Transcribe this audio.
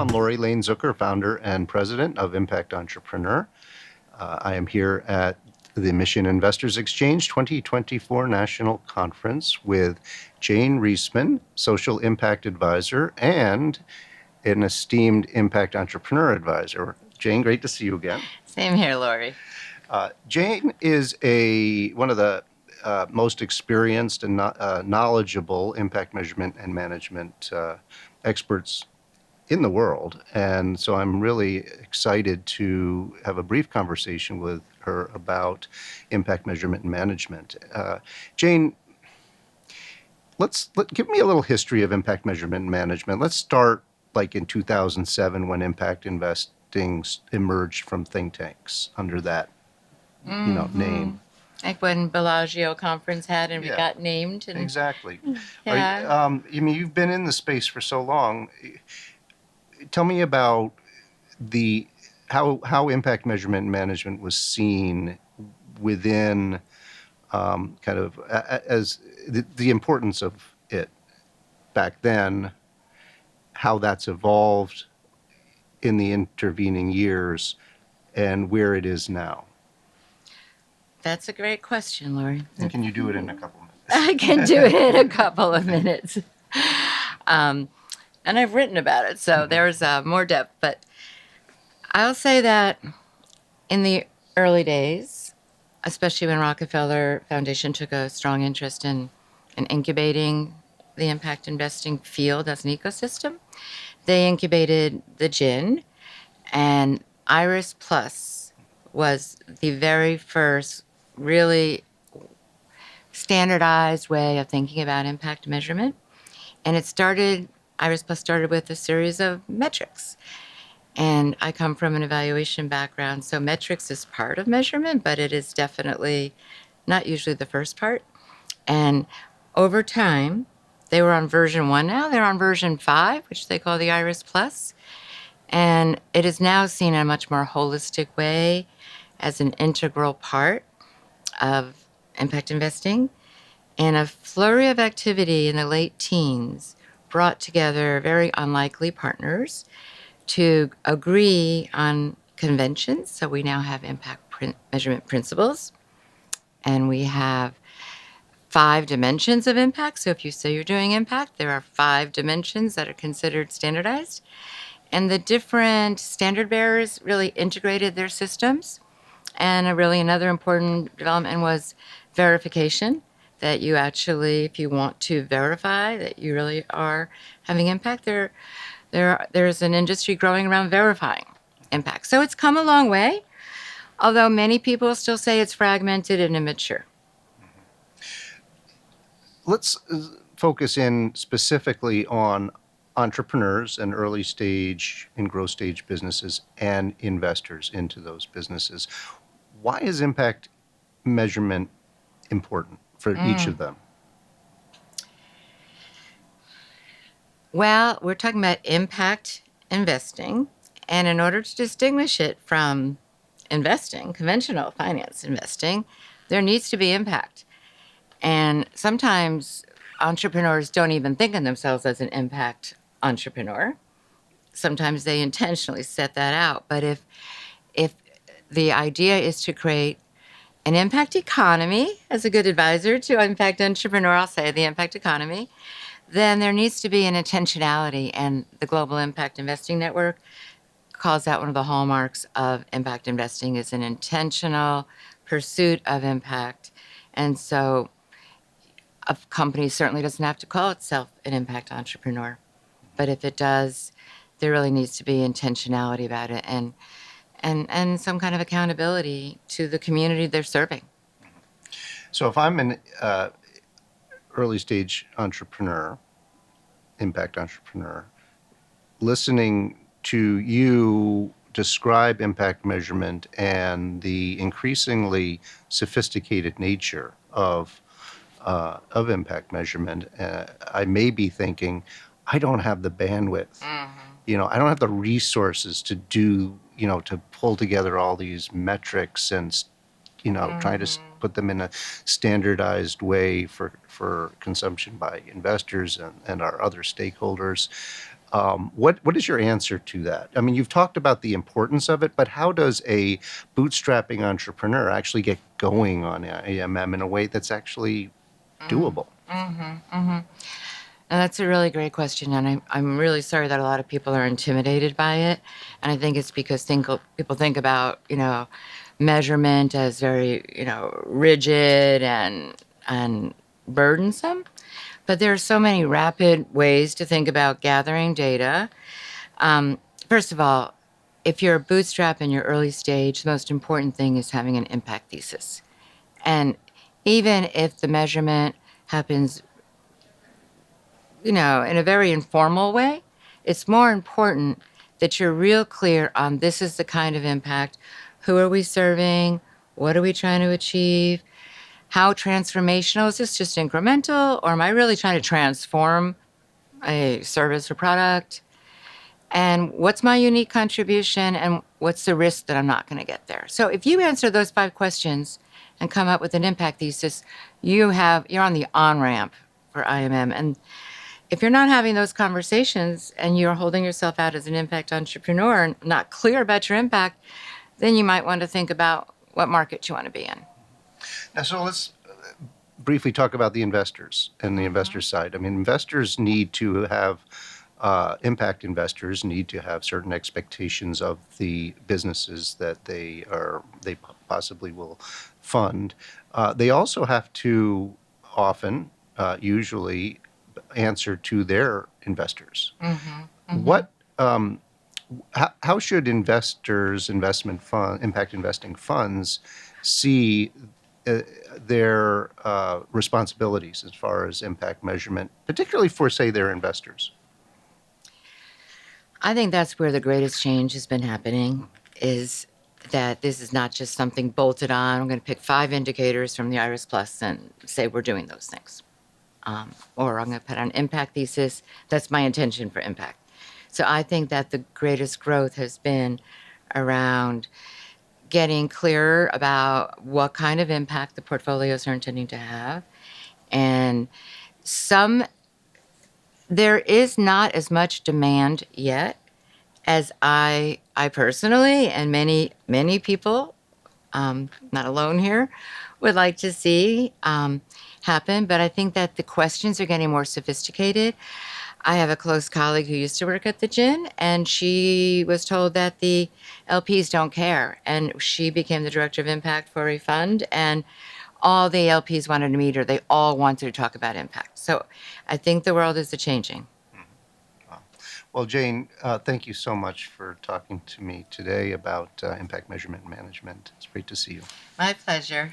I'm Lori Lane Zucker, founder and president of Impact Entrepreneur. I am here at the Mission Investors Exchange 2024 National Conference with Jane Reisman, Social Impact Advisor and an esteemed Impact Entrepreneur Advisor. Jane, great to see you again. Same here, Lori. Jane is one of the most experienced and knowledgeable impact measurement and management experts in the world. And so I'm really excited to have a brief conversation with her about impact measurement and management. Jane, give me a little history of impact measurement and management. Let's start like in 2007 when impact investing emerged from think tanks under that name. Like when Bellagio conference had and we got named. And, exactly. Yeah. You've been in the space for so long. Tell me about how impact measurement and management was seen within as the importance of it back then, how that's evolved in the intervening years, and where it is now. That's a great question, Lori. And can you do it in a couple minutes? I can do it in a couple of minutes. And I've written about it, so there's more depth. But I'll say that in the early days, especially when Rockefeller Foundation took a strong interest in incubating the impact investing field as an ecosystem, they incubated the GIN, and Iris Plus was the very first really standardized way of thinking about impact measurement. And Iris Plus started with a series of metrics. And I come from an evaluation background, so metrics is part of measurement, but it is definitely not usually the first part. And over time, they were on version 1 now. They're on version 5, which they call the Iris Plus. And it is now seen in a much more holistic way as an integral part of impact investing. And a flurry of activity in the late teens brought together very unlikely partners to agree on conventions. So we now have impact measurement principles, and we have 5 dimensions of impact. So if you say you're doing impact, there are 5 dimensions that are considered standardized. And the different standard bearers really integrated their systems. And another important development was verification, that you actually, if you want to verify that you really are having impact, there's an industry growing around verifying impact. So it's come a long way, although many people still say it's fragmented and immature. Let's focus in specifically on entrepreneurs and early stage and growth stage businesses and investors into those businesses. Why is impact measurement important for each of them? Well, we're talking about impact investing, and in order to distinguish it from investing, conventional finance investing, there needs to be impact. And sometimes entrepreneurs don't even think of themselves as an impact entrepreneur. Sometimes they intentionally set that out. But if the idea is to create an impact economy, as a good advisor to impact entrepreneur, I'll say the impact economy, then there needs to be an intentionality. And the Global Impact Investing Network calls that one of the hallmarks of impact investing is an intentional pursuit of impact. And so a company certainly doesn't have to call itself an impact entrepreneur. But if it does, there really needs to be intentionality about it and some kind of accountability to the community they're serving. So if I'm an early stage entrepreneur, impact entrepreneur, listening to you describe impact measurement and the increasingly sophisticated nature of impact measurement, I may be thinking, I don't have the bandwidth. I don't have the resources to do, to pull together all these metrics and, try to put them in a standardized way for consumption by investors and our other stakeholders. What is your answer to that? I mean, you've talked about the importance of it, but how does a bootstrapping entrepreneur actually get going on IMM in a way that's actually doable? And that's a really great question, and I'm really sorry that a lot of people are intimidated by it, and I think it's because people think about measurement as very rigid and burdensome, but there are so many rapid ways to think about gathering data. First of all, if you're a bootstrap in your early stage, the most important thing is having an impact thesis, and even if the measurement happens in a very informal way, it's more important that you're real clear on this is the kind of impact, who are we serving, what are we trying to achieve, how transformational is this just incremental, or am I really trying to transform a service or product? And what's my unique contribution, and what's the risk that I'm not going to get there? So if you answer those 5 questions and come up with an impact thesis, you're on the on ramp for IMM. And if you're not having those conversations and you're holding yourself out as an impact entrepreneur and not clear about your impact, then you might want to think about what market you want to be in. Now, so let's briefly talk about the investors and the investor side. I mean, investors need to have impact investors need to have certain expectations of the businesses that they possibly will fund. They also have to often, usually, answer to their investors. What how should investors, impact investing funds, see their responsibilities as far as impact measurement, particularly for, say, their investors? I think that's where the greatest change has been happening is that this is not just something bolted on. I'm going to pick 5 indicators from the Iris Plus and say we're doing those things. Or I'm going to put an impact thesis. That's my intention for impact. So I think that the greatest growth has been around getting clearer about what kind of impact the portfolios are intending to have. And there is not as much demand yet as I personally and many people, not alone here, would like to see happen. But I think that the questions are getting more sophisticated. I have a close colleague who used to work at the gin, and she was told that the LPs don't care. And she became the director of impact for a fund, and all the LPs wanted to meet her. They all wanted to talk about impact. So I think the world is changing. Well, Jane, thank you so much for talking to me today about impact measurement and management. It's great to see you. My pleasure.